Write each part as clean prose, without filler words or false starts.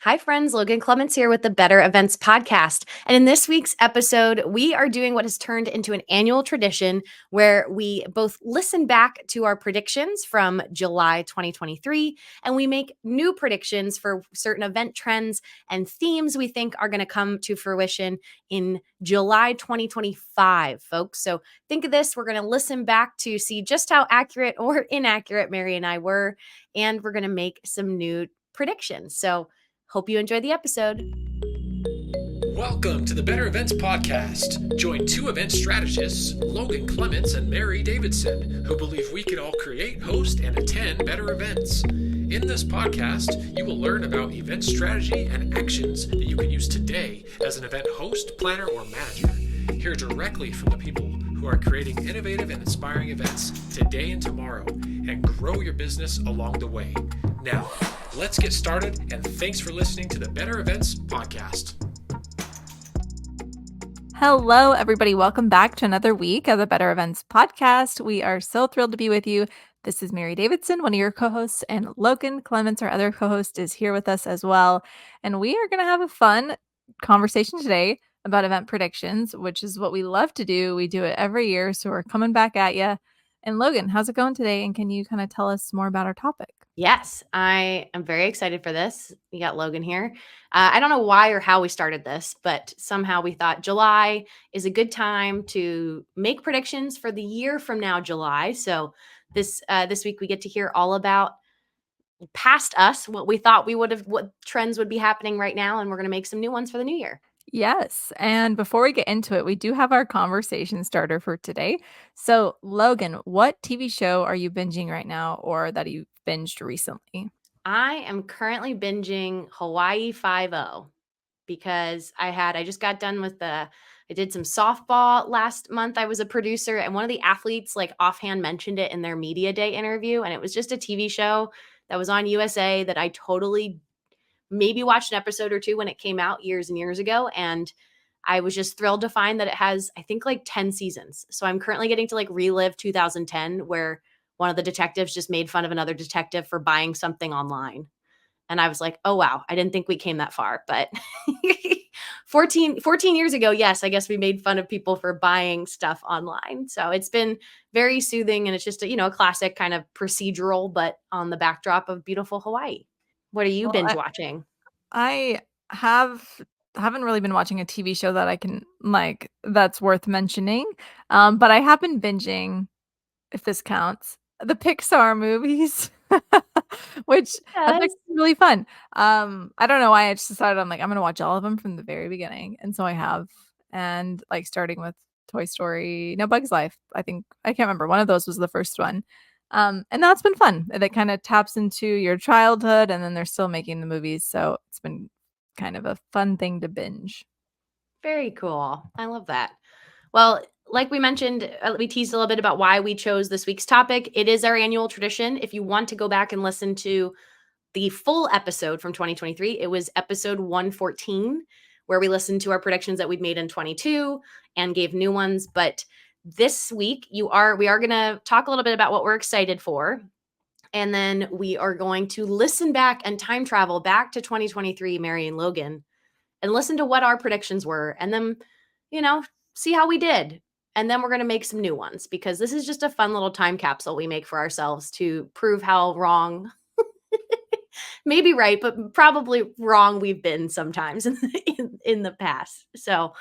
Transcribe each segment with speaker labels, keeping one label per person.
Speaker 1: Hi, friends. Logan Clements here with the Better Events Podcast. And in this week's episode, we are doing what has turned into an annual tradition where we both listen back to our predictions from July 2023 and we make new predictions for certain event trends and themes we think are going to come to fruition in July 2025, folks. So think of this. We're going to listen back to see just how accurate or inaccurate Mary and I were, and we're going to make some new predictions. So hope you enjoy the episode.
Speaker 2: Welcome to the Better Events Podcast. Join two event strategists, Logan Clements and Mary Davidson, who believe we can all create, host, and attend better events. In this podcast, you will learn about event strategy and actions that you can use today as an event host, planner, or manager. Hear directly from the people who are creating innovative and inspiring events today and tomorrow, and grow your business along the way. Now, let's get started, and thanks for listening to the Better Events Podcast.
Speaker 3: Hello, everybody. Welcome back to another week of the Better Events Podcast. We are so thrilled to be with you. This is Mary Davidson, one of your co-hosts, and Logan Clements, our other co-host, is here with us as well. And we are going to have a fun conversation today about event predictions, which is what we love to do. We do it every year, so we're coming back at you. And Logan, how's it going today? And can you kind of tell us more about our topic?
Speaker 1: Yes, I am very excited for this. You got Logan here. I don't know why or how we started this, but somehow we thought July is a good time to make predictions for the year from now, July. So this week we get to hear all about past us, what we thought we would have, what trends would be happening right now, and we're going to make some new ones for the new year.
Speaker 3: Yes. And before we get into it, we do have our conversation starter for today. So, Logan, what TV show are you binging right now or that you binged recently?
Speaker 1: I am currently binging Hawaii 5-0 because I just got done with I did some softball last month. I was a producer, and one of the athletes like offhand mentioned it in their media day interview, and it was just a TV show that was on USA that I totally maybe watched an episode or two when it came out years and years ago, and I was just thrilled to find that it has, I think, like 10 seasons. So I'm currently getting to like relive 2010, where one of the detectives just made fun of another detective for buying something online. And I was like, oh, wow, I didn't think we came that far. But 14 years ago, yes, I guess we made fun of people for buying stuff online. So it's been very soothing. And it's just, a classic kind of procedural, but on the backdrop of beautiful Hawaii. What are you
Speaker 3: Well,
Speaker 1: binge watching?
Speaker 3: I haven't really been watching a TV show that I can like that's worth mentioning. But I have been binging, if this counts, the Pixar movies, which have been
Speaker 1: Yes.
Speaker 3: really fun. I don't know why I just decided I'm gonna watch all of them from the very beginning, and so I have, and like starting with Toy Story, no Bug's Life. I think I can't remember. One of those was the first one. And that's been fun. That kind of taps into your childhood, and then they're still making the movies, so it's been kind of a fun thing to binge.
Speaker 1: Very cool. I love that. Well, like we mentioned, we teased a little bit about why we chose this week's topic. It is our annual tradition. If you want to go back and listen to the full episode from 2023, it was episode 114, where we listened to our predictions that we'd made in 22 and gave new ones. But this week, we are going to talk a little bit about what we're excited for. And then we are going to listen back and time travel back to 2023, Mary and Logan, and listen to what our predictions were. And then, see how we did. And then we're going to make some new ones because this is just a fun little time capsule we make for ourselves to prove how wrong, maybe right, but probably wrong we've been sometimes in the past. So,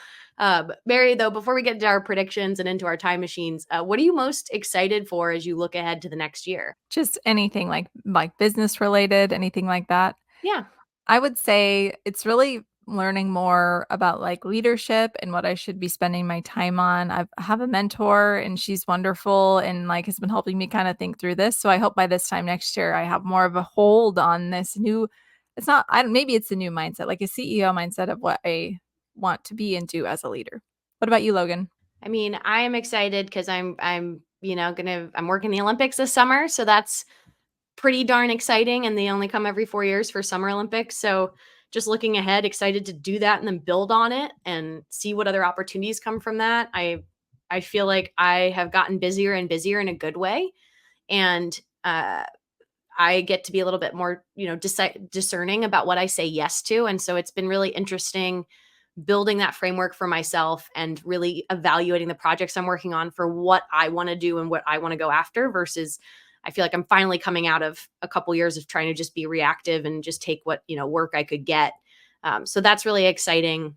Speaker 1: Mary, though, before we get into our predictions and into our time machines, what are you most excited for as you look ahead to the next year?
Speaker 3: Just anything like business related, anything like that.
Speaker 1: Yeah.
Speaker 3: I would say it's really learning more about like leadership and what I should be spending my time on. I have a mentor and she's wonderful and like has been helping me kind of think through this. So I hope by this time next year I have more of a hold on this new, it's not, maybe it's a new mindset, like a CEO mindset of what I want to be and do as a leader. What about you, Logan?
Speaker 1: I mean, I am excited because I'm I'm working the Olympics this summer. So that's pretty darn exciting, and they only come every 4 years for Summer Olympics. So just looking ahead, excited to do that and then build on it and see what other opportunities come from that. I feel like I have gotten busier and busier in a good way, and I get to be a little bit more, discerning about what I say yes to. And so it's been really interesting building that framework for myself and really evaluating the projects I'm working on for what I want to do and what I want to go after versus I feel like I'm finally coming out of a couple years of trying to just be reactive and just take what, work I could get. So that's really exciting,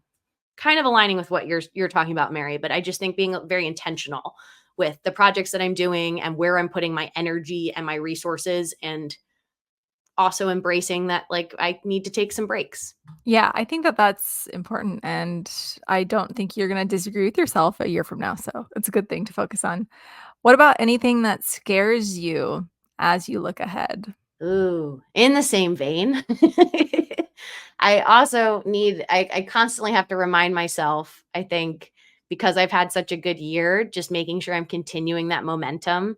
Speaker 1: kind of aligning with what you're talking about, Mary, but I just think being very intentional with the projects that I'm doing and where I'm putting my energy and my resources and also embracing that like I need to take some breaks.
Speaker 3: Yeah, I think that that's important, and I don't think you're gonna disagree with yourself a year from now, so it's a good thing to focus on. What about anything that scares you as you look ahead?
Speaker 1: Ooh, in the same vein, I also I constantly have to remind myself, I think, because I've had such a good year, just making sure I'm continuing that momentum,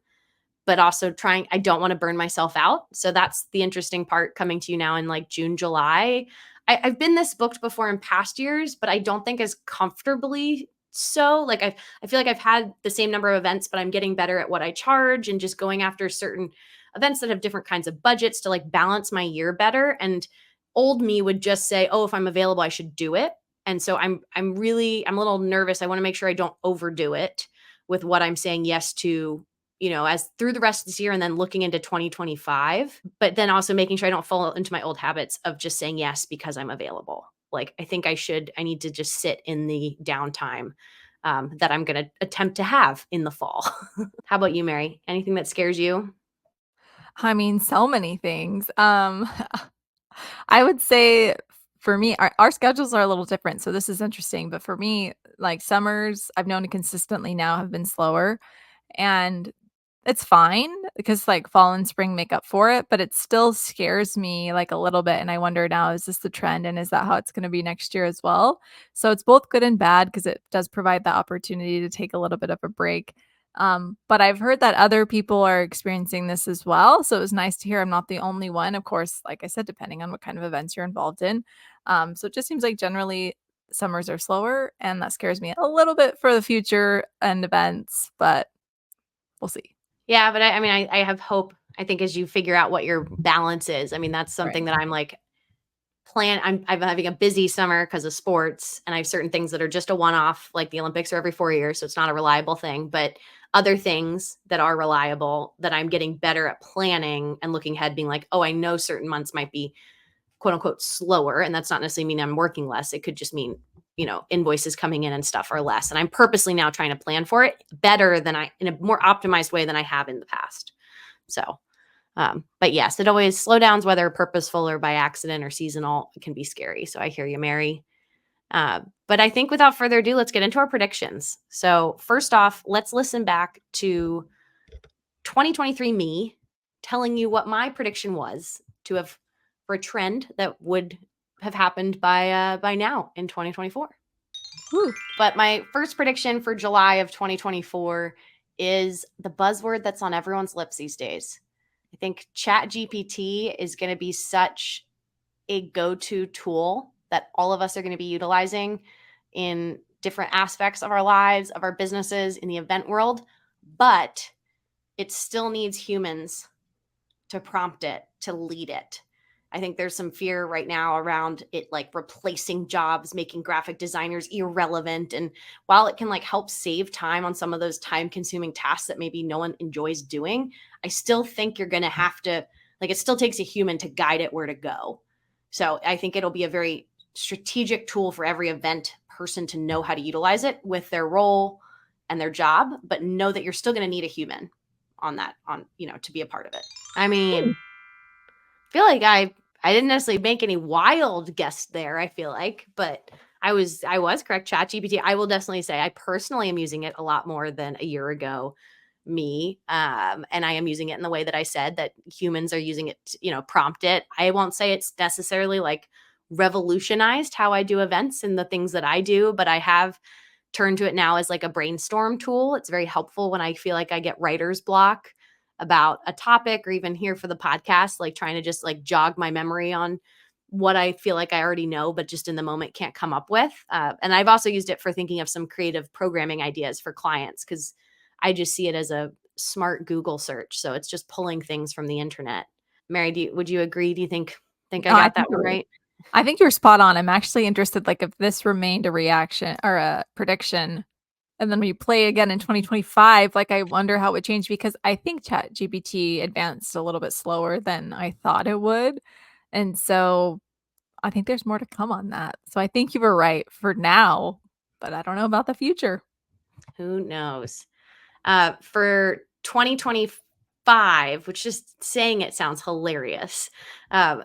Speaker 1: but also I don't want to burn myself out. So that's the interesting part coming to you now in like June, July. I've been this booked before in past years, but I don't think as comfortably so. Like I feel like I've had the same number of events, but I'm getting better at what I charge and just going after certain events that have different kinds of budgets to like balance my year better. And old me would just say, oh, if I'm available, I should do it. And so I'm a little nervous. I want to make sure I don't overdo it with what I'm saying yes to, as through the rest of this year and then looking into 2025, but then also making sure I don't fall into my old habits of just saying yes because I'm available. Like, I think I need to just sit in the downtime that I'm going to attempt to have in the fall. How about you, Mary? Anything that scares you?
Speaker 3: I mean, so many things. I would say for me, our schedules are a little different, so this is interesting. But for me, like summers, I've known consistently now have been slower, and it's fine because like fall and spring make up for it, but it still scares me like a little bit. And I wonder now, is this the trend and is that how it's going to be next year as well? So it's both good and bad because it does provide the opportunity to take a little bit of a break. But I've heard that other people are experiencing this as well. So it was nice to hear I'm not the only one. Of course, like I said, depending on what kind of events you're involved in. So it just seems like generally summers are slower, and that scares me a little bit for the future and events, but we'll see.
Speaker 1: Yeah, but I mean, I have hope. I think as you figure out what your balance is, I mean, that's
Speaker 3: Right.
Speaker 1: something that I'm like I'm having a busy summer because of sports, and I have certain things that are just a one-off, like the Olympics are every 4 years, so it's not a reliable thing, but other things that are reliable that I'm getting better at planning and looking ahead being like, "Oh, I know certain months might be quote unquote slower," and that's not necessarily mean I'm working less. It could just mean, invoices coming in and stuff are less, and I'm purposely now trying to plan for it better than I in a more optimized way than I have in the past. So, but yes, it always slowdowns, whether purposeful or by accident or seasonal, it can be scary. So I hear you, Mary. But I think without further ado, let's get into our predictions. So first off, let's listen back to 2023 me telling you what my prediction was to have for a trend that would have happened by now in 2024.
Speaker 3: Woo.
Speaker 1: But my first prediction for July of 2024 is the buzzword that's on everyone's lips these days. I think Chat GPT is going to be such a go-to tool that all of us are going to be utilizing in different aspects of our lives, of our businesses, in the event world, but it still needs humans to prompt it, to lead it. I think there's some fear right now around it like replacing jobs, making graphic designers irrelevant. And while it can like help save time on some of those time consuming tasks that maybe no one enjoys doing, I still think you're going to have to, like, it still takes a human to guide it where to go. So I think it'll be a very strategic tool for every event person to know how to utilize it with their role and their job, but know that you're still going to need a human on that, to be a part of it. I mean, feel like I didn't necessarily make any wild guess there, I feel like, but I was correct. ChatGPT, I will definitely say I personally am using it a lot more than a year ago me. And I am using it in the way that I said that humans are using it, prompt it. I won't say it's necessarily like revolutionized how I do events and the things that I do, but I have turned to it now as like a brainstorm tool. It's very helpful when I feel like I get writer's block about a topic or even here for the podcast, like trying to just like jog my memory on what I feel like I already know, but just in the moment can't come up with. And I've also used it for thinking of some creative programming ideas for clients because I just see it as a smart Google search. So it's just pulling things from the internet. Mary, would you agree? Do you think I
Speaker 3: No,
Speaker 1: got that one right?
Speaker 3: I think you're spot on. I'm actually interested, like, if this remained a reaction or a prediction, and then we play again in 2025, like, I wonder how it would change because I think ChatGPT advanced a little bit slower than I thought it would. And so I think there's more to come on that. So I think you were right for now, but I don't know about the future.
Speaker 1: Who knows? For 2025, which just saying it sounds hilarious.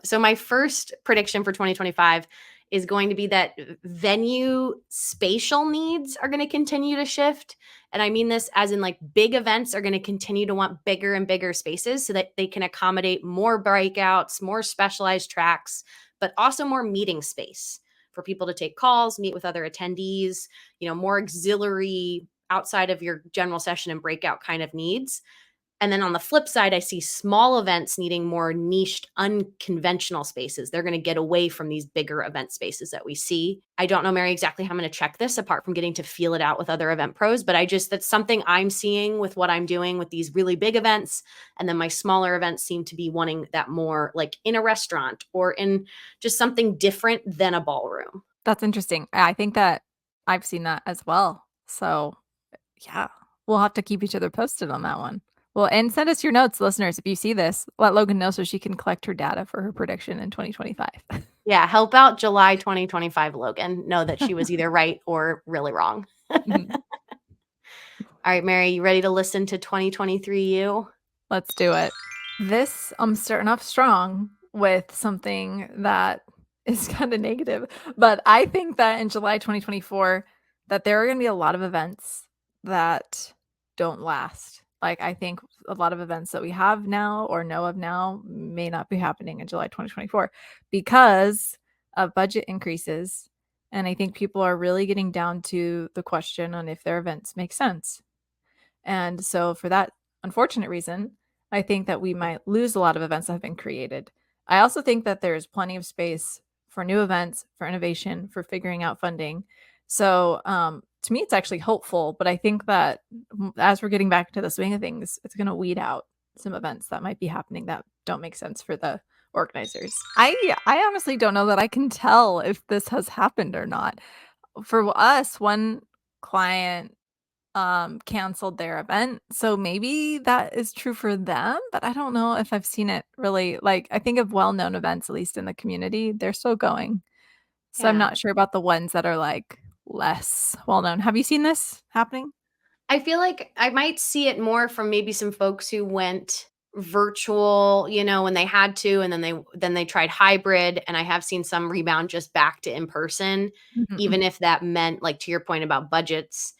Speaker 1: So my first prediction for 2025 is going to be that venue spatial needs are going to continue to shift. And I mean this as in like big events are going to continue to want bigger and bigger spaces so that they can accommodate more breakouts, more specialized tracks, but also more meeting space for people to take calls, meet with other attendees, more auxiliary outside of your general session and breakout kind of needs. And then on the flip side, I see small events needing more niched, unconventional spaces. They're going to get away from these bigger event spaces that we see. I don't know, Mary, exactly how I'm going to check this apart from getting to feel it out with other event pros, but that's something I'm seeing with what I'm doing with these really big events. And then my smaller events seem to be wanting that more like in a restaurant or in just something different than a ballroom.
Speaker 3: That's interesting. I think that I've seen that as well. So, yeah, we'll have to keep each other posted on that one. Well, and send us your notes, listeners. If you see this, let Logan know so she can collect her data for her prediction in 2025.
Speaker 1: Yeah, help out July 2025 Logan. Know that she was either right or really wrong.
Speaker 3: Mhm.
Speaker 1: All right, Mary, you ready to listen to 2023 you?
Speaker 3: Let's do it. This, I'm starting off strong with something that is kind of negative, but I think that in July 2024, that there are going to be a lot of events that don't last. Like, I think a lot of events that we have now or know of now may not be happening in July 2024 because of budget increases. And I think people are really getting down to the question on if their events make sense. And so, for that unfortunate reason, I think that we might lose a lot of events that have been created. I also think that there's plenty of space for new events, for innovation, for figuring out funding. So, to me, it's actually hopeful. But I think that as we're getting back to the swing of things, it's going to weed out some events that might be happening that don't make sense for the organizers. I honestly don't know that I can tell if this has happened or not. For us, one client canceled their event. So maybe that is true for them, but I don't know if I've seen it really. Like, I think of well-known events, at least in the community, they're still going. So I'm
Speaker 1: Yeah.
Speaker 3: not sure about the ones that are like less well-known. Have you seen this happening?
Speaker 1: I feel like I might see it more from maybe some folks who went virtual, when they had to, and then they tried hybrid, and I have seen some rebound just back to in person,
Speaker 3: Mhm.
Speaker 1: even if that meant, like, to your point about budgets,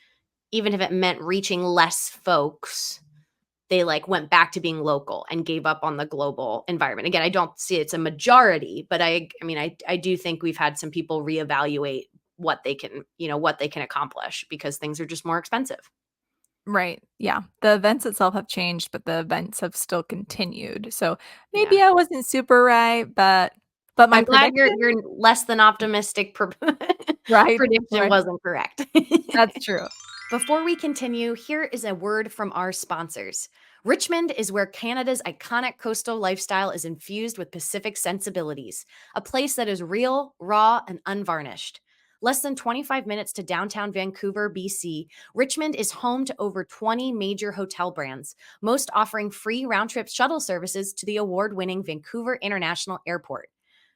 Speaker 1: even if it meant reaching less folks, they like went back to being local and gave up on the global environment. Again, I don't see it's a majority, but I do think we've had some people reevaluate what they can accomplish because things are just more expensive.
Speaker 3: Right. Yeah. The events itself have changed, but the events have still continued. So
Speaker 1: Yeah.
Speaker 3: maybe I wasn't super right, but my
Speaker 1: I'm glad
Speaker 3: prediction,
Speaker 1: your less than optimistic
Speaker 3: right?
Speaker 1: prediction
Speaker 3: Right.
Speaker 1: wasn't correct.
Speaker 3: That's true.
Speaker 1: Before we continue, here is a word from our sponsors. Richmond is where Canada's iconic coastal lifestyle is infused with Pacific sensibilities, a place that is real, raw, and unvarnished. Less than 25 minutes to downtown Vancouver, BC, Richmond is home to over 20 major hotel brands, most offering free round trip shuttle services to the award winning Vancouver International Airport.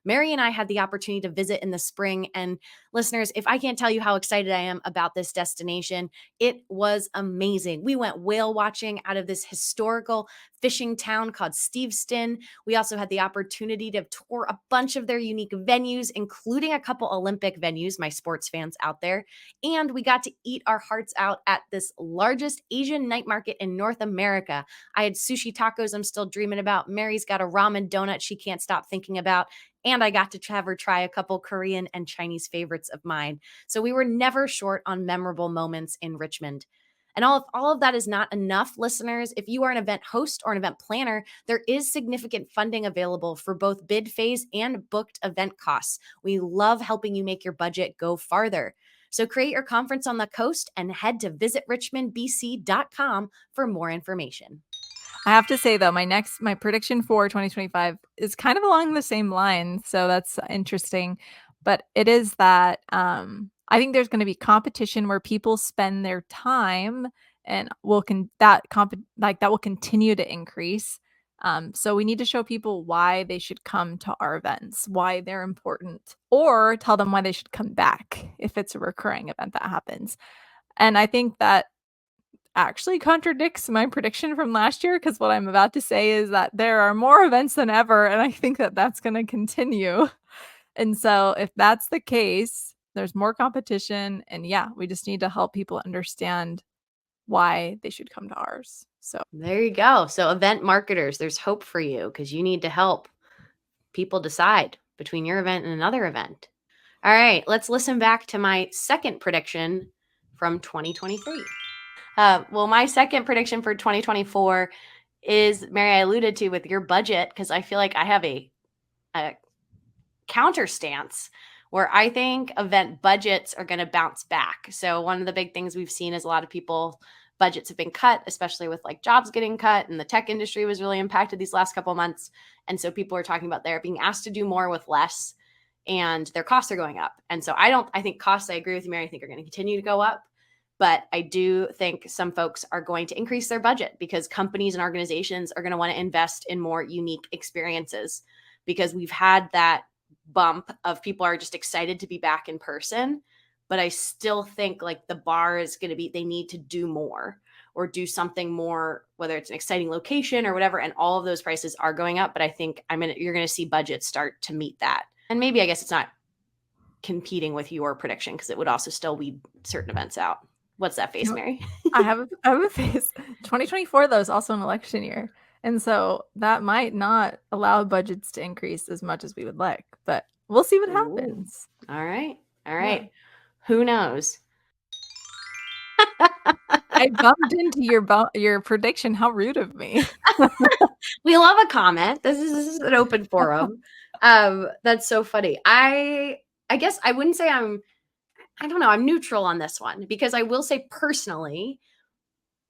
Speaker 1: Mary and I had the opportunity to visit in the spring. And listeners, if I can't tell you how excited I am about this destination, it was amazing. We went whale watching out of this historical fishing town called Steveston. We also had the opportunity to tour a bunch of their unique venues, including a couple Olympic venues, my sports fans out there. And we got to eat our hearts out at this largest Asian night market in North America. I had sushi tacos I'm still dreaming about. Mary's got a ramen donut she can't stop thinking about. And I got to have her try a couple Korean and Chinese favorites of mine. So we were never short on memorable moments in Richmond. And all of that is not enough, listeners. If you are an event host or an event planner, there is significant funding available for both bid phase and booked event costs. We love helping you make your budget go farther. So create your conference on the coast and head to visitrichmondbc.com for more information.
Speaker 3: I have to say though, my prediction for 2025 is kind of along the same line, so that's interesting. But it is that I think there's going to be competition where people spend their time, and that will continue to increase. So we need to show people why they should come to our events, why they're important, or tell them why they should come back if it's a recurring event that happens. And I think that actually contradicts my prediction from last year, because what I'm about to say is that there are more events than ever, and I think that that's going to continue. And so if that's the case, there's more competition, and yeah, we just need to help people understand why they should come to ours. So
Speaker 1: There you go. So event marketers, there's hope for you because you need to help people decide between your event and another event. All right, let's listen back to my second prediction from 2023. Well, my second prediction for 2024 is, Mary, I alluded to with your budget, because I feel like I have a counter stance where I think event budgets are going to bounce back. So one of the big things we've seen is a lot of people budgets have been cut, especially with like jobs getting cut, and the tech industry was really impacted these last couple of months. And so people are talking about they're being asked to do more with less, and their costs are going up. And so I think costs, I agree with you, Mary, I think are going to continue to go up. But I do think some folks are going to increase their budget because companies and organizations are going to want to invest in more unique experiences, because we've had that bump of people are just excited to be back in person. But I still think like the bar is going to be, they need to do more or do something more, whether it's an exciting location or whatever. And all of those prices are going up. But I think you're going to see budgets start to meet that. And maybe, I guess it's not competing with your prediction because it would also still weed certain events out. What's that face, Mary?
Speaker 3: I have a face. 2024 though is also an election year. And so that might not allow budgets to increase as much as we would like, but we'll see what happens.
Speaker 1: All right. Yeah. Who knows?
Speaker 3: I bumped into your prediction. How rude of me.
Speaker 1: We love a comment. This is an open forum. That's so funny. I guess I wouldn't say I don't know. I'm neutral on this one, because I will say personally,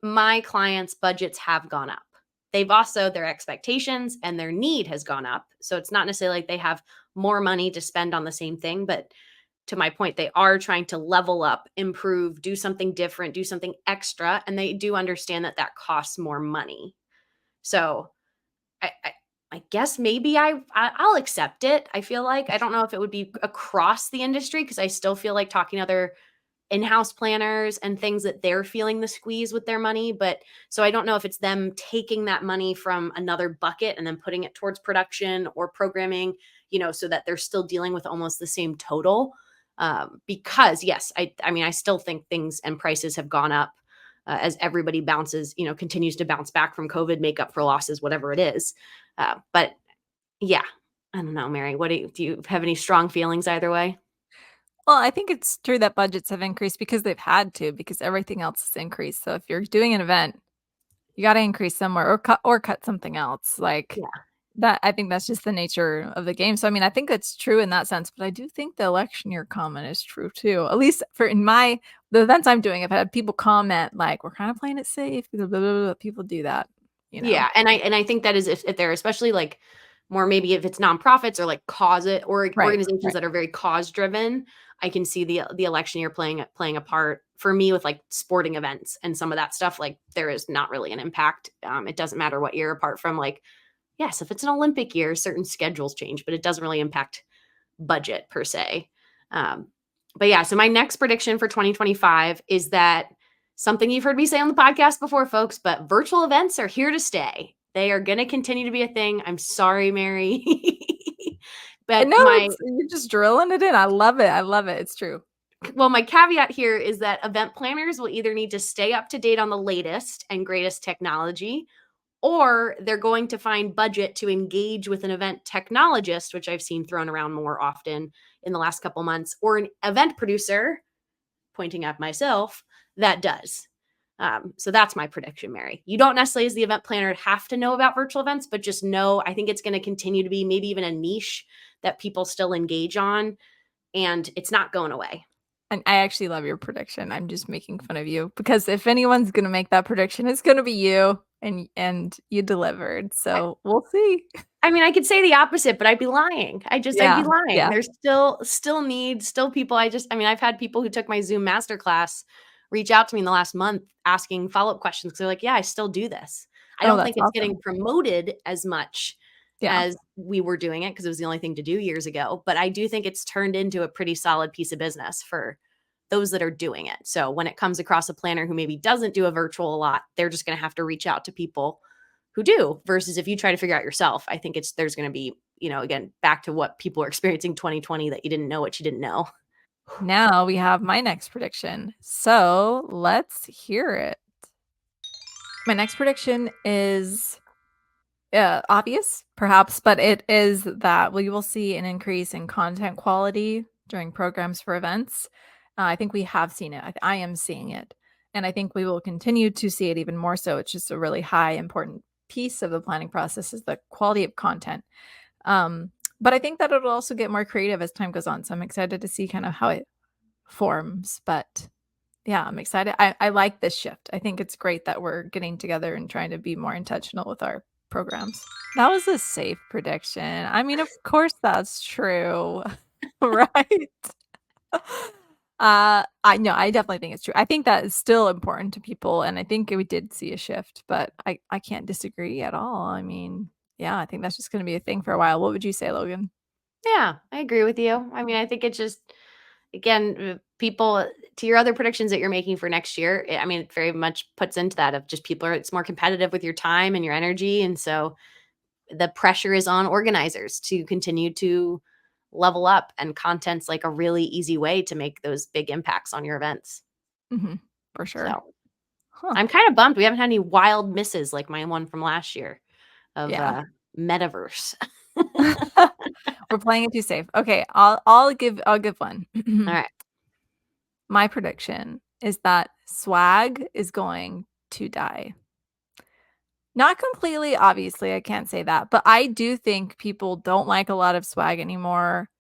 Speaker 1: my clients' budgets have gone up. They've also, their expectations and their need has gone up. So it's not necessarily like they have more money to spend on the same thing, but to my point, they are trying to level up, improve, do something different, do something extra. And they do understand that that costs more money. So I guess maybe I'll accept it. I feel like, I don't know if it would be across the industry, because I still feel like talking to other in-house planners and things that they're feeling the squeeze with their money. But so I don't know if it's them taking that money from another bucket and then putting it towards production or programming, so that they're still dealing with almost the same total. Because yes, I still think things and prices have gone up as everybody continues to bounce back from COVID, make up for losses, whatever it is. But yeah, I don't know, Mary, do you have any strong feelings either way?
Speaker 3: Well, I think it's true that budgets have increased because they've had to, because everything else has increased. So if you're doing an event, you got to increase somewhere or cut something else. Like that, I think that's just the nature of the game. So, I think that's true in that sense, but I do think the election year comment is true too. At least the events I'm doing, I've had people comment like, we're kind of playing it safe. Blah, blah, blah, blah. People do that.
Speaker 1: Yeah. And I think that is if they're especially like more, maybe if it's nonprofits or like organizations that are very cause driven, I can see the election year playing a part for me with like sporting events and some of that stuff. Like there is not really an impact. It doesn't matter what year, apart from like, yes, if it's an Olympic year, certain schedules change, but it doesn't really impact budget per se. But yeah, so my next prediction for 2025 is that something you've heard me say on the podcast before, folks, but virtual events are here to stay. They are going to continue to be a thing. I'm sorry, Mary. But
Speaker 3: you're just drilling it in. I love it. It's true.
Speaker 1: Well, my caveat here is that event planners will either need to stay up to date on the latest and greatest technology, or they're going to find budget to engage with an event technologist, which I've seen thrown around more often in the last couple months, or an event producer, pointing at myself, that does. So that's my prediction, Mary. You don't necessarily, as the event planner, have to know about virtual events, but just know, I think it's going to continue to be maybe even a niche that people still engage on, and it's not going away.
Speaker 3: And I actually love your prediction. I'm just making fun of you, because if anyone's going to make that prediction, it's going to be you. and you delivered. So we'll see.
Speaker 1: I mean, I could say the opposite, but I'd be lying. I'd be
Speaker 3: Yeah.
Speaker 1: lying.
Speaker 3: Yeah.
Speaker 1: There's still need, still people. I mean, I've had people who took my Zoom masterclass reach out to me in the last month asking follow-up questions. 'Cause they're like, yeah, I still do this. I
Speaker 3: Oh,
Speaker 1: don't think
Speaker 3: that's
Speaker 1: it's getting
Speaker 3: awesome.
Speaker 1: promoted as much
Speaker 3: Yeah.
Speaker 1: as we were doing it because it was the only thing to do years ago. But I do think it's turned into a pretty solid piece of business for those that are doing it. So when it comes across a planner who maybe doesn't do a virtual a lot, they're just going to have to reach out to people who do, versus if you try to figure out yourself. I think there's going to be, again, back to what people are experiencing 2020, that you didn't know what you didn't know.
Speaker 3: Now we have my next prediction. So let's hear it. My next prediction is obvious, perhaps, but it is that we will see an increase in content quality during programs for events. I think we have seen it. I am seeing it. And I think we will continue to see it even more so. It's just a really high, important piece of the planning process is the quality of content. But I think that it'll also get more creative as time goes on. So I'm excited to see kind of how it forms. But yeah, I'm excited. I like this shift. I think it's great that we're getting together and trying to be more intentional with our programs. That was a safe prediction. I mean, of course that's true. Right? I know, I definitely think it's true. I think that is still important to people, and I think we did see a shift, but I can't disagree at all. I mean, yeah, I think that's just gonna be a thing for a while. What would you say, Logan?
Speaker 1: Yeah, I agree with you. I mean, I think it's just, again, people, to your other predictions that you're making for next year, I mean, it very much puts into that of just it's more competitive with your time and your energy. And so the pressure is on organizers to continue to level up, and content's like a really easy way to make those big impacts on your events.
Speaker 3: Mhm. For sure.
Speaker 1: So
Speaker 3: Huh.
Speaker 1: I'm kind of bummed we haven't had any wild misses like my one from last year of
Speaker 3: Yeah.
Speaker 1: metaverse.
Speaker 3: We're playing it too safe. Okay, I'll give one.
Speaker 1: All right.
Speaker 3: My prediction is that swag is going to die. Not completely, obviously, I can't say that, but I do think people don't like a lot of swag anymore.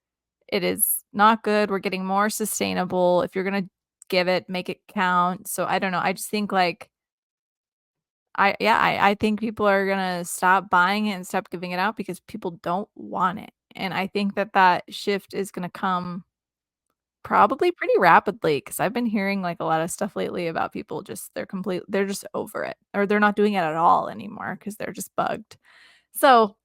Speaker 3: It is not good. We're getting more sustainable. If you're gonna give it, make it count. So I don't know. I just think like I think people are gonna stop buying it and stop giving it out because people don't want it. And I think that that shift is gonna come probably pretty rapidly because I've been hearing like a lot of stuff lately about people just they're just over it or they're not doing it at all anymore because they're just bugged. So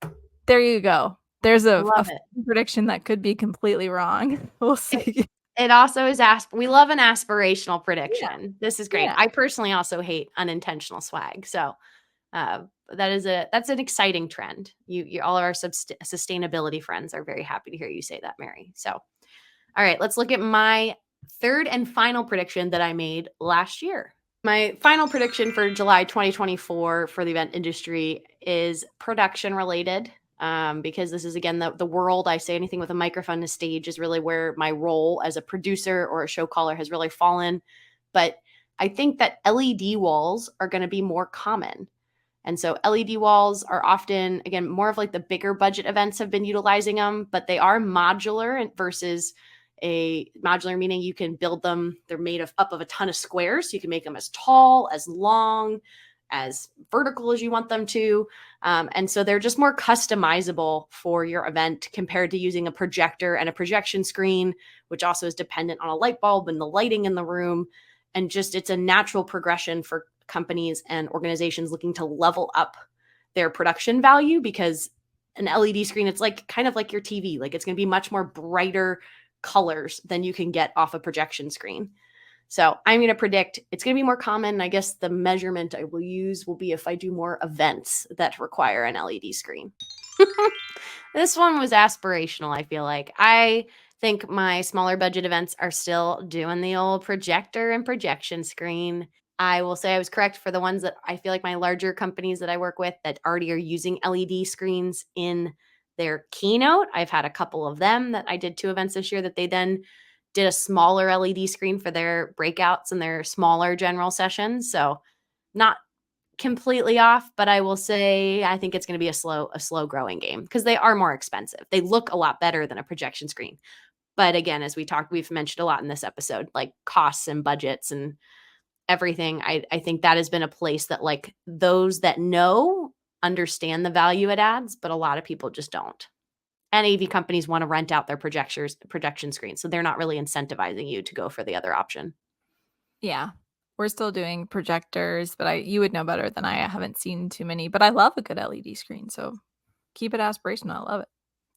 Speaker 3: there you go. There's
Speaker 1: I
Speaker 3: a
Speaker 1: love it.
Speaker 3: prediction that could be completely wrong. We'll
Speaker 1: It
Speaker 3: see.
Speaker 1: it also is we love an aspirational
Speaker 3: Yeah.
Speaker 1: prediction. This is great.
Speaker 3: Yeah.
Speaker 1: I personally also hate unintentional swag. So, that's an exciting trend. You all of our sustainability friends are very happy to hear you say that, Mary. So, all right, let's look at my third and final prediction that I made last year. My final prediction for July 2024 for the event industry is production related, because this is, again, the world. I say anything with a microphone and a stage is really where my role as a producer or a show caller has really fallen. But I think that LED walls are going to be more common. And so LED walls are often, again, more of like the bigger budget events have been utilizing them, but they are modular versus a modular, meaning you can build them. They're made up of a ton of squares. So you can make them as tall, as long, as vertical as you want them to. And so they're just more customizable for your event compared to using a projector and a projection screen, which also is dependent on a light bulb and the lighting in the room. And just it's a natural progression for companies and organizations looking to level up their production value, because an LED screen, it's like kind of like your TV. Like it's going to be much more brighter colors than you can get off a projection screen. So I'm going to predict it's going to be more common. I guess the measurement I will use will be if I do more events that require an LED screen. This one was aspirational, I feel like. I think my smaller budget events are still doing the old projector and projection screen. I will say I was correct for the ones that I feel like my larger companies that I work with that already are using LED screens in their keynote. I've had a couple of them that I did 2 events this year that they then did a smaller LED screen for their breakouts and their smaller general sessions. So not completely off, but I will say I think it's going to be a slow growing game because they are more expensive. They look a lot better than a projection screen. But again, as we've mentioned a lot in this episode, like costs and budgets and everything, I think that has been a place that like those that know understand the value it adds, but a lot of people just don't. And AV companies want to rent out their projection screens, so they're not really incentivizing you to go for the other option.
Speaker 3: Yeah. We're still doing projectors, but you would know better than I haven't seen too many, but I love a good LED screen, so keep it aspirational. I love it.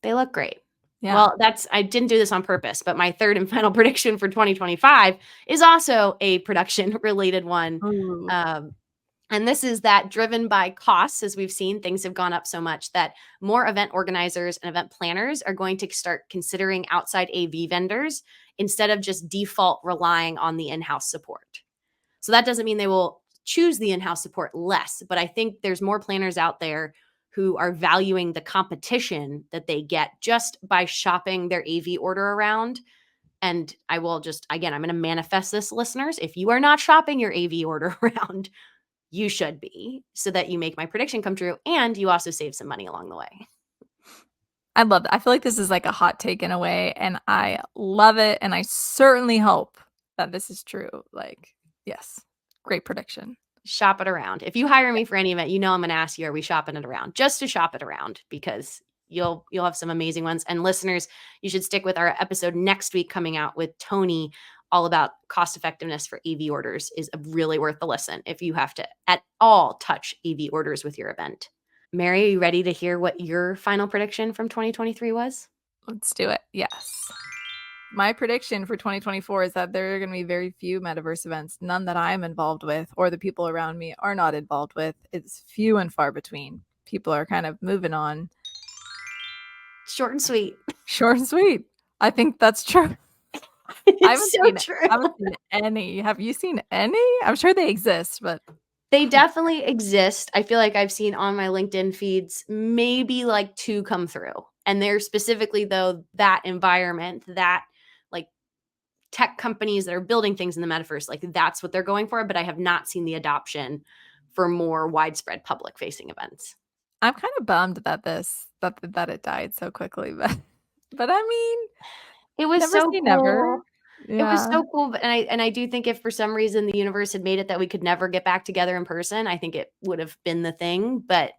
Speaker 1: They look great.
Speaker 3: Yeah.
Speaker 1: Well, I didn't do this on purpose, but my third and final prediction for 2025 is also a production related one.
Speaker 3: Ooh.
Speaker 1: And this is that driven by costs, as we've seen, things have gone up so much that more event organizers and event planners are going to start considering outside AV vendors instead of just default relying on the in-house support. So that doesn't mean they will choose the in-house support less, but I think there's more planners out there who are valuing the competition that they get just by shopping their AV order around. And I will just, again, I'm going to manifest this, listeners. If you are not shopping your AV order around, you should be, so that you make my prediction come true and you also save some money along the way.
Speaker 3: I love that. I feel like this is like a hot take in a way, and I love it. And I certainly hope that this is true. Like, yes, great prediction.
Speaker 1: Shop it around. If you hire me for any event, you know I'm going to ask you, are we shopping it around? Just to shop it around, because you'll have some amazing ones. And listeners, you should stick with our episode next week coming out with Tony, all about cost effectiveness for AV orders. Is really worth the listen if you have to at all touch AV orders with your event. Mary, are you ready to hear what your final prediction from 2023 was?
Speaker 3: Let's do it. Yes. My prediction for 2024 is that there are going to be very few metaverse events, none that I'm involved with or the people around me are not involved with. It's few and far between. People are kind of moving on.
Speaker 1: Short and sweet.
Speaker 3: Short and sweet. I think that's true. I haven't seen any. Have you seen any? I'm sure they exist, but
Speaker 1: they definitely exist. I feel like I've seen on my LinkedIn feeds maybe like 2 come through. And they're specifically, though, that environment, that like tech companies that are building things in the metaverse, like that's what they're going for. But I have not seen the adoption for more widespread public facing events.
Speaker 3: I'm kind of bummed that that it died so quickly, but I mean,
Speaker 1: it was
Speaker 3: never
Speaker 1: so
Speaker 3: say
Speaker 1: cool.
Speaker 3: Never.
Speaker 1: Yeah. It was so cool. And I do think if for some reason the universe had made it that we could never get back together in person, I think it would have been the thing. But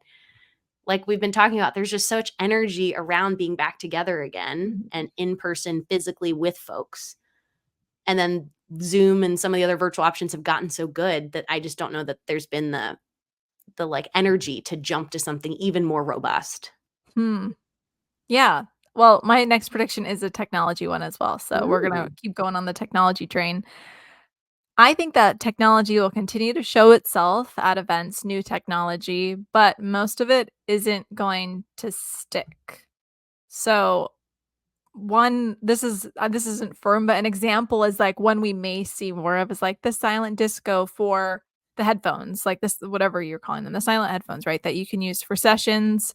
Speaker 1: like we've been talking about, there's just so much energy around being back together again and in person physically with folks. And then Zoom and some of the other virtual options have gotten so good that I just don't know that there's been the like energy to jump to something even more robust.
Speaker 3: Yeah. Well, my next prediction is a technology one as well. So we're going to keep going on the technology train. I think that technology will continue to show itself at events, new technology, but most of it isn't going to stick. So this isn't firm, but an example is like one we may see more of is like the silent disco for the headphones, like this, whatever you're calling them, the silent headphones, right? That you can use for sessions,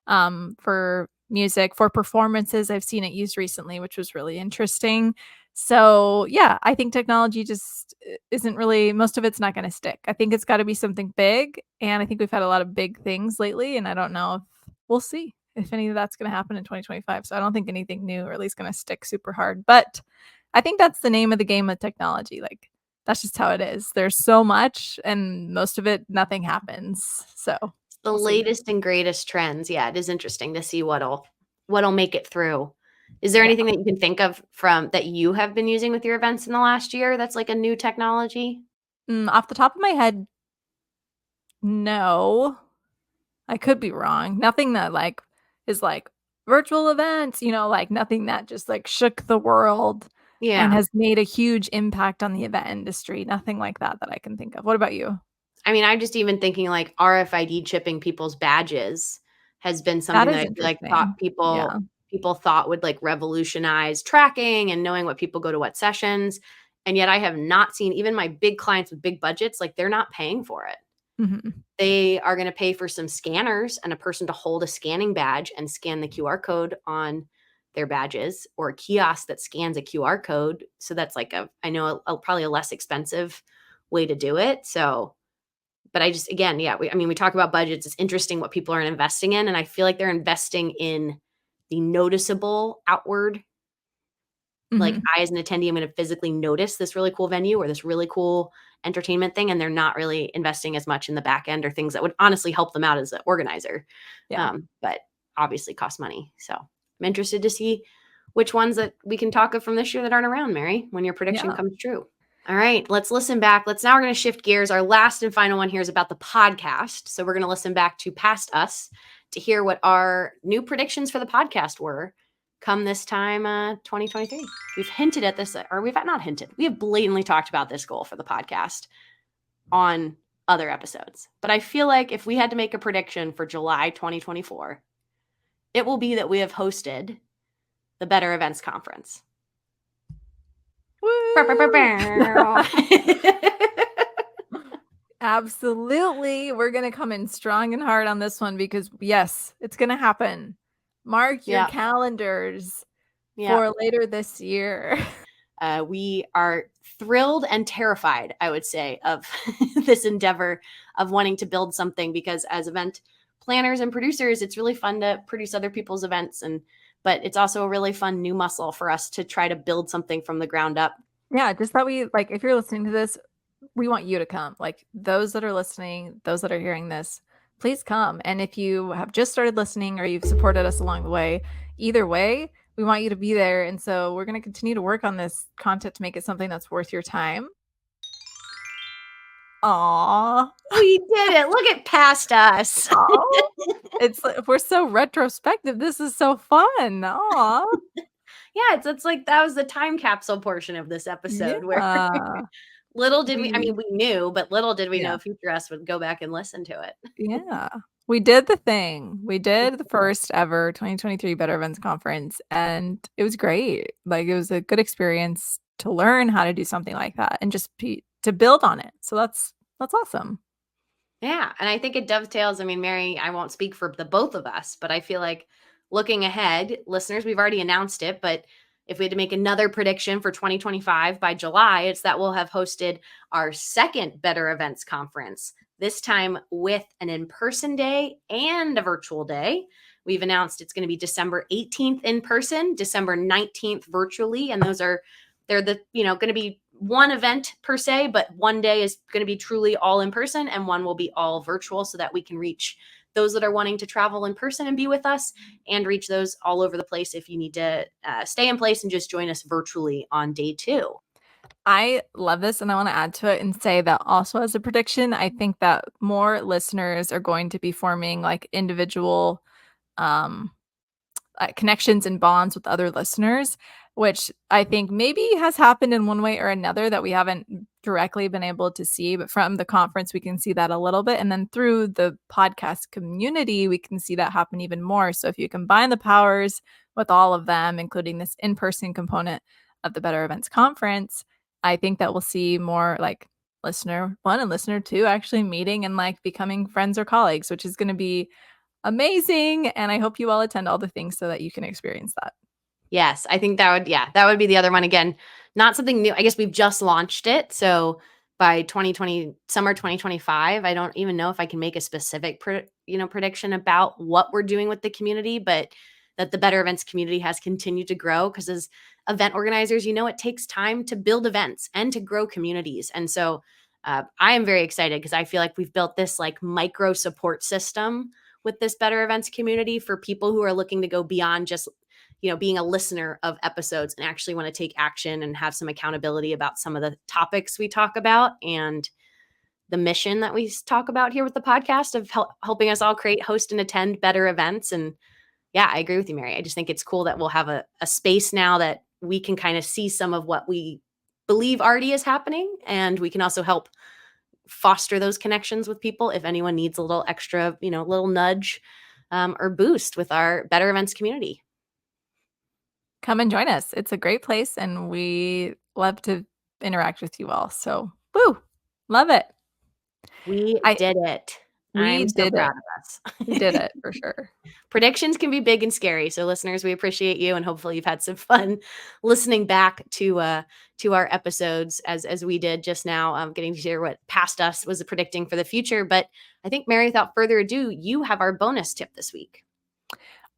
Speaker 3: for music, for performances. I've seen it used recently, which was really interesting. So yeah, I think technology just isn't really, most of it's not going to stick. I think it's got to be something big. And I think we've had a lot of big things lately, and I don't know if we'll see if any of that's going to happen in 2025. So I don't think anything new or at least going to stick super hard. But I think that's the name of the game with technology. Like that's just how it is. There's so much, and most of it, nothing happens. So
Speaker 1: the latest and greatest trends. Yeah, it is interesting to see what'll make it through. Is there anything that you can think of from that you have been using with your events in the last year that's like a new technology?
Speaker 3: Off the top of my head, no. I could be wrong. Nothing that like is like virtual events, like nothing that just like shook the world and has made a huge impact on the event industry. Nothing like that I can think of. What about you?
Speaker 1: I mean, I'm just even thinking like RFID chipping people's badges has been something that I feel like people thought would like revolutionize tracking and knowing what people go to what sessions. And yet I have not seen even my big clients with big budgets, like they're not paying for it. They are going to pay for some scanners and a person to hold a scanning badge and scan the QR code on their badges, or a kiosk that scans a QR code. So that's like probably a less expensive way to do it. So, but I just, again, we talk about budgets. It's interesting what people are investing in. And I feel like they're investing in the noticeable outward like
Speaker 3: Mhm.
Speaker 1: I as an attendee, I'm going to physically notice this really cool venue or this really cool entertainment thing, and they're not really investing as much in the back end or things that would honestly help them out as an organizer.
Speaker 3: Yeah.
Speaker 1: But obviously cost money. So I'm interested to see which ones that we can talk of from this year that aren't around, Mary, when your prediction
Speaker 3: Yeah.
Speaker 1: comes true. All right, let's listen back. Now we're going to shift gears. Our last and final one here is about the podcast. So we're going to listen back to Past Us to hear what our new predictions for the podcast were come this time 2023. We've hinted at this, or we've not hinted. We have blatantly talked about this goal for the podcast on other episodes. But I feel like if we had to make a prediction for July 2024, it will be that we have hosted the Better Events Conference.
Speaker 3: Woo! Absolutely. We're going to come in strong and hard on this one because, yes, it's going to happen. Mark your
Speaker 1: Yeah.
Speaker 3: calendars
Speaker 1: Yeah.
Speaker 3: for later this year.
Speaker 1: We are thrilled and terrified, I would say, of this endeavor of wanting to build something, because as event planners and producers, it's really fun to produce other people's events, but it's also a really fun new muscle for us to try to build something from the ground up.
Speaker 3: Yeah, just that we like, if you're listening to this, we want you to come. Like those that are listening, those that are hearing this, please come. And if you have just started listening or you've supported us along the way, either way, we want you to be there. And so we're going to continue to work on this content to make it something that's worth your time. Aw.
Speaker 1: We did it. Look at Past Us.
Speaker 3: It's like, we're so retrospective. This is so fun. Aw.
Speaker 1: Yeah, it's like that was the time capsule portion of this episode where little did we, I mean, we knew, but little did we know future us would go back and listen to it.
Speaker 3: Yeah. We did the thing. We did the first ever 2023 Better Events Conference, and it was great. Like it was a good experience to learn how to do something like that and just to build on it. So that's awesome.
Speaker 1: Yeah, and I think it dovetails. I mean, Mary, I won't speak for the both of us, but I feel like looking ahead, listeners, we've already announced it, but if we had to make another prediction for 2025 by July, it's that we'll have hosted our second Better Events Conference, this time with an in-person day and a virtual day. We've announced it's going to be December 18th in person, December 19th virtually, and they're going to be one event per se, but one day is going to be truly all in person and one will be all virtual, so that we can reach those that are wanting to travel in person and be with us, and reach those all over the place if you need to stay in place and just join us virtually on day 2.
Speaker 3: I love this, and I want to add to it and say that also as a prediction, I think that more listeners are going to be forming like individual connections and bonds with other listeners, which I think maybe has happened in one way or another that we haven't directly been able to see. But from the conference, we can see that a little bit. And then through the podcast community, we can see that happen even more. So if you combine the powers with all of them, including this in-person component of the Better Events Conference, I think that we'll see more like listener 1 and listener 2 actually meeting and like becoming friends or colleagues, which is going to be amazing. And I hope you all attend all the things so that you can experience that.
Speaker 1: Yes, I think that would be the other one. Again, not something new. I guess we've just launched it. So by 2020, summer 2025, I don't even know if I can make a specific prediction about what we're doing with the community, but that the Better Events community has continued to grow, because as event organizers, it takes time to build events and to grow communities. And so I am very excited, because I feel like we've built this like micro support system with this Better Events community for people who are looking to go beyond just being a listener of episodes and actually want to take action and have some accountability about some of the topics we talk about and the mission that we talk about here with the podcast of helping us all create, host, and attend better events. And yeah, I agree with you, Mary. I just think it's cool that we'll have a space now that we can kind of see some of what we believe already is happening. And we can also help foster those connections with people if anyone needs a little extra, little nudge or boost with our Better Events community.
Speaker 3: Come and join us. It's a great place, and we love to interact with you all. So, woo, love it.
Speaker 1: We did it. I'm so proud of us.
Speaker 3: We did it for sure.
Speaker 1: Predictions can be big and scary. So listeners, we appreciate you, and hopefully you've had some fun listening back to our episodes as we did just now, getting to hear what Past Us was predicting for the future. But I think, Mary, without further ado, you have our bonus tip this week.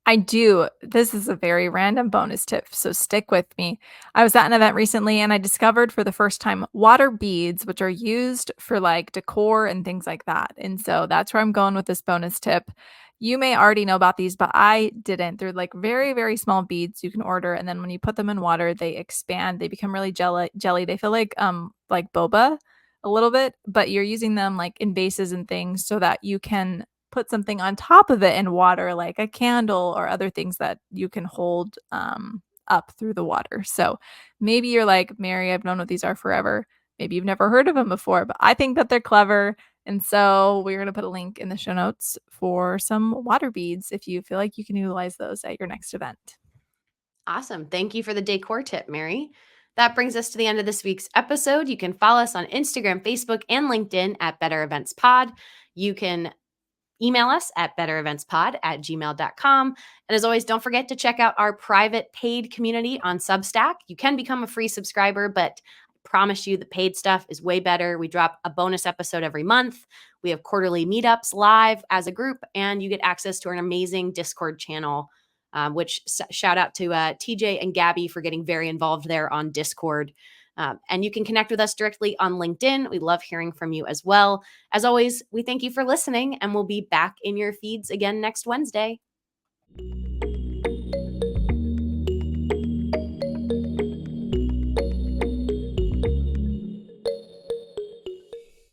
Speaker 3: I do. This is a very random bonus tip, so stick with me. I was at an event recently and I discovered for the first time water beads, which are used for like decor and things like that. And so that's where I'm going with this bonus tip. You may already know about these, but I didn't. They're like very, very small beads you can order. And then when you put them in water, they expand. They become really jelly. They feel like boba a little bit, but you're using them like in vases and things so that you can put something on top of it in water, like a candle or other things that you can hold up through the water. So maybe you're like, Mary, I've known what these are forever. Maybe you've never heard of them before, but I think that they're clever. And so we're going to put a link in the show notes for some water beads if you feel like you can utilize those at your next event.
Speaker 1: Awesome. Thank you for the decor tip, Mary. That brings us to the end of this week's episode. You can follow us on Instagram, Facebook, and LinkedIn at Better Events Pod. You can email us at bettereventspod@gmail.com. And as always, don't forget to check out our private paid community on Substack. You can become a free subscriber, but I promise you the paid stuff is way better. We drop a bonus episode every month. We have quarterly meetups live as a group, and you get access to an amazing Discord channel, which shout out to TJ and Gabby for getting very involved there on Discord. And you can connect with us directly on LinkedIn. We love hearing from you as well. As always, we thank you for listening, and we'll be back in your feeds again next Wednesday.